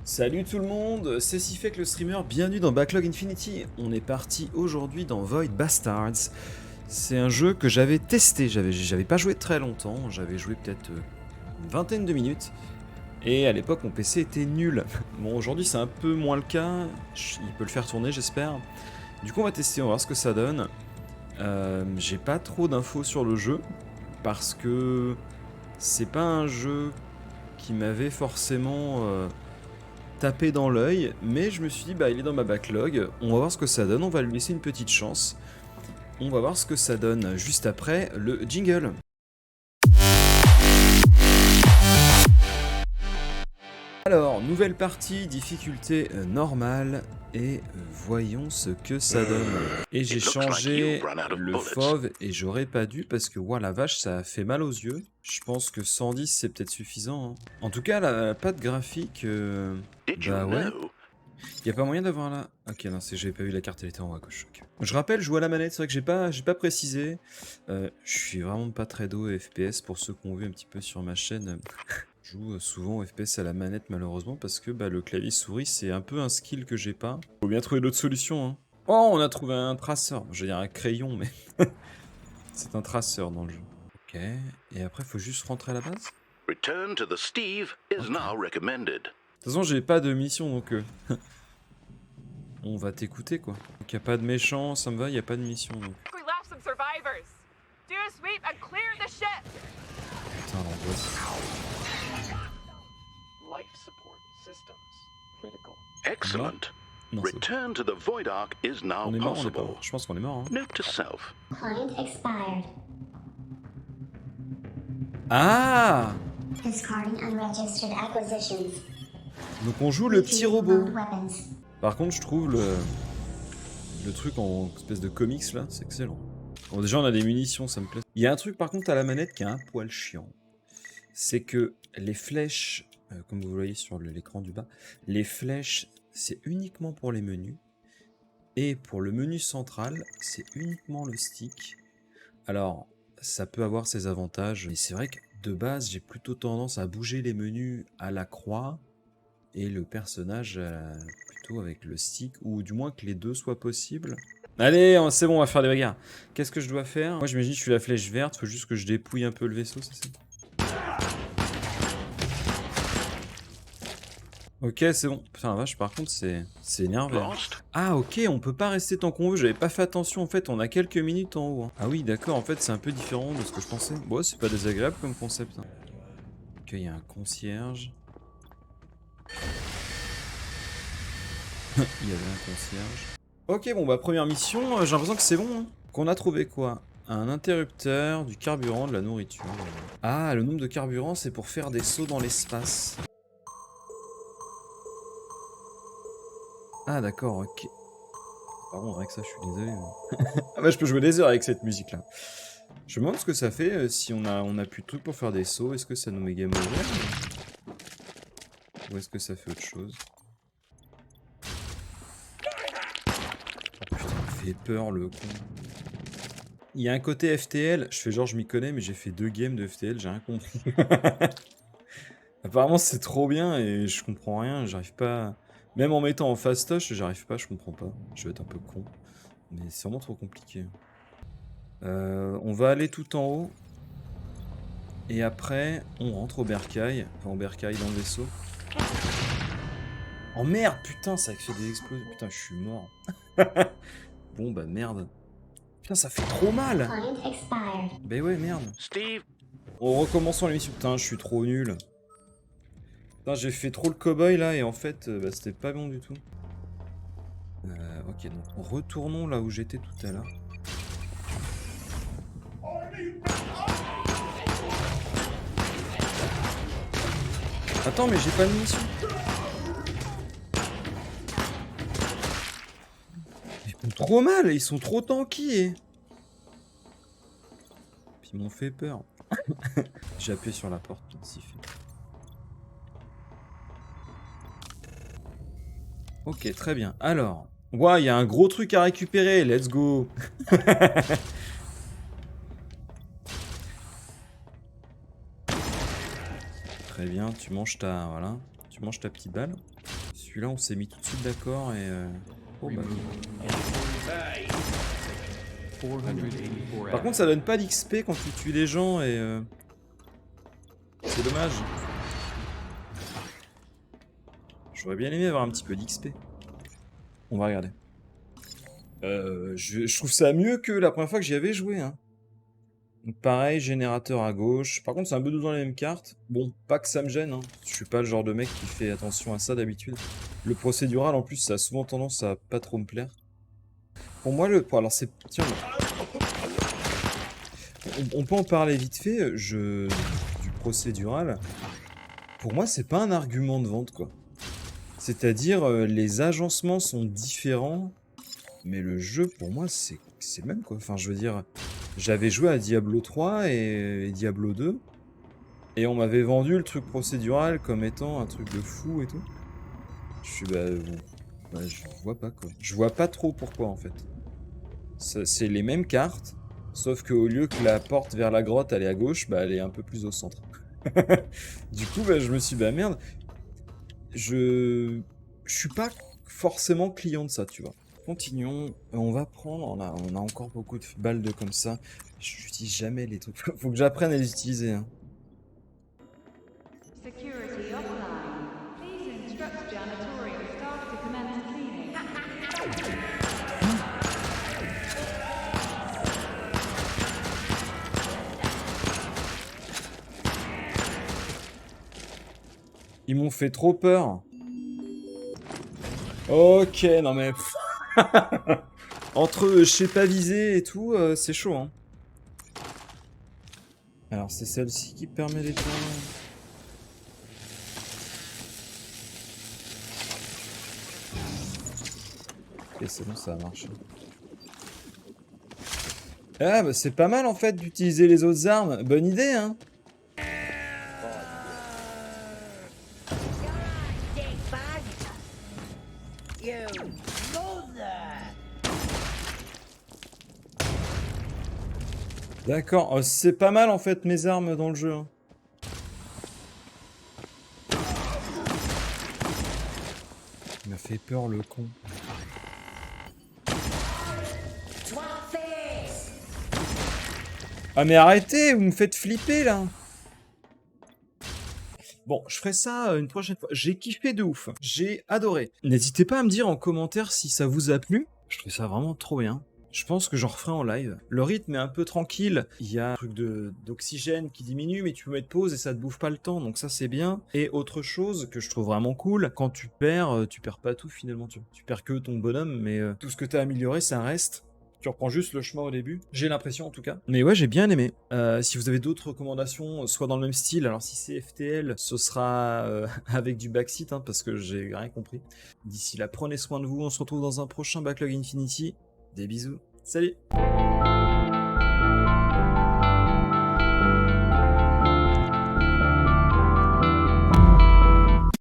Salut tout le monde, c'est Sifek le streamer, bienvenue dans Backlog Infinity. On est parti aujourd'hui dans Void Bastards. C'est un jeu que j'avais testé, j'avais pas joué très longtemps, j'avais joué peut-être une vingtaine de minutes. Et à l'époque mon PC était nul. Bon aujourd'hui c'est un peu moins le cas, il peut le faire tourner j'espère. Du coup on va tester, on va voir ce que ça donne. J'ai pas trop d'infos sur le jeu, parce que c'est pas un jeu qui m'avait forcément... tapé dans l'œil, mais je me suis dit bah il est dans ma backlog, on va voir ce que ça donne, on va lui laisser une petite chance. On va voir ce que ça donne juste après le jingle. Alors, nouvelle partie, difficulté normale, et voyons ce que ça donne. Et j'ai changé le fauve, et j'aurais pas dû, parce que ouah, la vache, ça a fait mal aux yeux. Je pense que 110 c'est peut-être suffisant. Hein. En tout cas, la patte graphique, bah ouais. Y a pas moyen d'avoir là. Ok, non, j'avais pas vu la carte, elle était en haut à gauche. Okay. Je rappelle, je joue à la manette, c'est vrai que j'ai pas précisé. Je suis vraiment pas très dos FPS pour ceux qui ont vu un petit peu sur ma chaîne. Je joue souvent au FPS à la manette malheureusement parce que bah, le clavier souris c'est un peu un skill que j'ai pas. Faut bien trouver d'autres solutions. Hein. Oh, on a trouvé un traceur. Je veux dire un crayon, mais c'est un traceur dans le jeu. Ok, et après faut juste rentrer à la base. Return to the Steve is now recommended. De toute façon, j'ai pas de mission donc. On va t'écouter quoi. Donc y a pas de méchant, ça me va, y a pas de mission donc. Putain l'angoisse. Excellent. Non, Return to the Void Ark is now on est mort, on est pas possible. mort. Je pense qu'on est mort. Hein. Note to self. Client expired. Ah! Discarding unregistered acquisitions. Donc on joue le petit robot. Weapons. Par contre, je trouve le truc en espèce de comics là, c'est excellent. Bon, déjà, on a des munitions, ça me plaît. Il y a un truc par contre à la manette qui est un poil chiant. C'est que les flèches, comme vous voyez sur l'écran du bas, les flèches, c'est uniquement pour les menus. Et pour le menu central, c'est uniquement le stick. Alors, ça peut avoir ses avantages, mais c'est vrai que de base, j'ai plutôt tendance à bouger les menus à la croix et le personnage plutôt avec le stick, ou du moins que les deux soient possibles. Allez, c'est bon, on va faire des bagarres. Qu'est-ce que je dois faire? Moi, j'imagine que je suis la flèche verte, faut juste que je dépouille un peu le vaisseau, c'est ça? Ok, c'est bon. Putain, la vache, par contre, c'est énervant. Ah, ok, on peut pas rester tant qu'on veut. J'avais pas fait attention, en fait, on a quelques minutes en haut. Hein. Ah oui, d'accord, en fait, c'est un peu différent de ce que je pensais. Bon, c'est pas désagréable comme concept. Hein. Ok, il y a un concierge. Il y avait un concierge. Ok, bon, bah, première mission, j'ai l'impression que c'est bon. Hein. Qu'on a trouvé quoi? Un interrupteur, du carburant, de la nourriture. Ah, le nombre de carburant, c'est pour faire des sauts dans l'espace. Ah d'accord, ok. Par contre, avec ça, je suis désolé. Mais... ah bah, je peux jouer des heures avec cette musique-là. Je me demande ce que ça fait si on a plus de trucs pour faire des sauts. Est-ce que ça nous met game over? Ou est-ce que ça fait autre chose? Oh putain, il fait peur le con. Il y a un côté FTL. Je fais genre je m'y connais, mais j'ai fait 2 games de FTL, j'ai rien compris. Apparemment c'est trop bien et je comprends rien, j'arrive pas... Même en mettant en fastoche, j'arrive pas, je comprends pas. Je vais être un peu con. Mais c'est vraiment trop compliqué. On va aller tout en haut. Et après, on rentre au bercail. Enfin, au bercail dans le vaisseau. Oh merde, putain, ça fait des explosions. Putain, je suis mort. Bon, bah merde. Putain, ça fait trop mal. Bah ouais, merde. Steve. On recommençons l'émission. Putain, je suis trop nul. Putain, j'ai fait trop le cow-boy là et en fait, bah, c'était pas bon du tout. Ok, donc retournons là où j'étais tout à l'heure. Attends, mais j'ai pas de mission. Ils font trop mal, ils sont trop tanky. Puis ils m'ont fait peur. J'ai appuyé sur la porte, s'il fait. Ok, très bien. Alors, ouah, il y a un gros truc à récupérer, let's go. Très bien, tu manges ta... Voilà. Tu manges ta petite balle. Celui-là, on s'est mis tout de suite d'accord et... Oh, bah... Par contre, ça donne pas d'XP quand tu tues les gens et... C'est dommage. J'aurais bien aimé avoir un petit peu d'XP. On va regarder. Je trouve ça mieux que la première fois que j'y avais joué. Hein. Donc pareil, générateur à gauche. Par contre, c'est un peu dans les mêmes cartes. Bon, pas que ça me gêne. Hein. Je suis pas le genre de mec qui fait attention à ça d'habitude. Le procédural, en plus, ça a souvent tendance à pas trop me plaire. Pour moi, alors c'est... Tiens, on peut en parler vite fait. Du procédural. Pour moi, c'est pas un argument de vente, quoi. C'est-à-dire, les agencements sont différents, mais le jeu, pour moi, c'est le même, quoi. Enfin, je veux dire, j'avais joué à Diablo 3 et Diablo 2, et on m'avait vendu le truc procédural comme étant un truc de fou et tout. Je suis, je vois pas, quoi. Je vois pas trop pourquoi, en fait. C'est les mêmes cartes, sauf qu'au lieu que la porte vers la grotte, elle est à gauche, bah, elle est un peu plus au centre. Du coup, bah, je me suis dit, bah merde, je suis pas forcément client de ça, tu vois. Continuons, on va prendre, on a encore beaucoup de balles de comme ça. J'utilise jamais les trucs, faut que j'apprenne à les utiliser. Hein. Security offline. Please instruct janitorial staff to commence cleaning. Ils m'ont fait trop peur. Ok, non mais... Entre je sais pas viser et tout, c'est chaud. Hein. Alors c'est celle-ci qui permet les points. Ok, c'est bon, ça a marché. Ah bah c'est pas mal en fait d'utiliser les autres armes. Bonne idée, hein. D'accord, c'est pas mal en fait mes armes dans le jeu. Hein. Il m'a fait peur le con. Ah mais arrêtez, vous me faites flipper là. Bon, je ferai ça une prochaine fois. J'ai kiffé de ouf. J'ai adoré. N'hésitez pas à me dire en commentaire si ça vous a plu. Je trouve ça vraiment trop bien. Je pense que j'en referai en live. Le rythme est un peu tranquille. Il y a un truc d'oxygène qui diminue, mais tu peux mettre pause et ça te bouffe pas le temps. Donc ça, c'est bien. Et autre chose que je trouve vraiment cool, quand tu perds pas tout finalement. Tu perds que ton bonhomme, mais tout ce que tu as amélioré, ça reste. Tu reprends juste le chemin au début. J'ai l'impression en tout cas. Mais ouais, j'ai bien aimé. Si vous avez d'autres recommandations, soit dans le même style, alors si c'est FTL, ce sera avec du backseat, hein, parce que j'ai rien compris. D'ici là, prenez soin de vous. On se retrouve dans un prochain Backlog Infinity. Des bisous. Salut!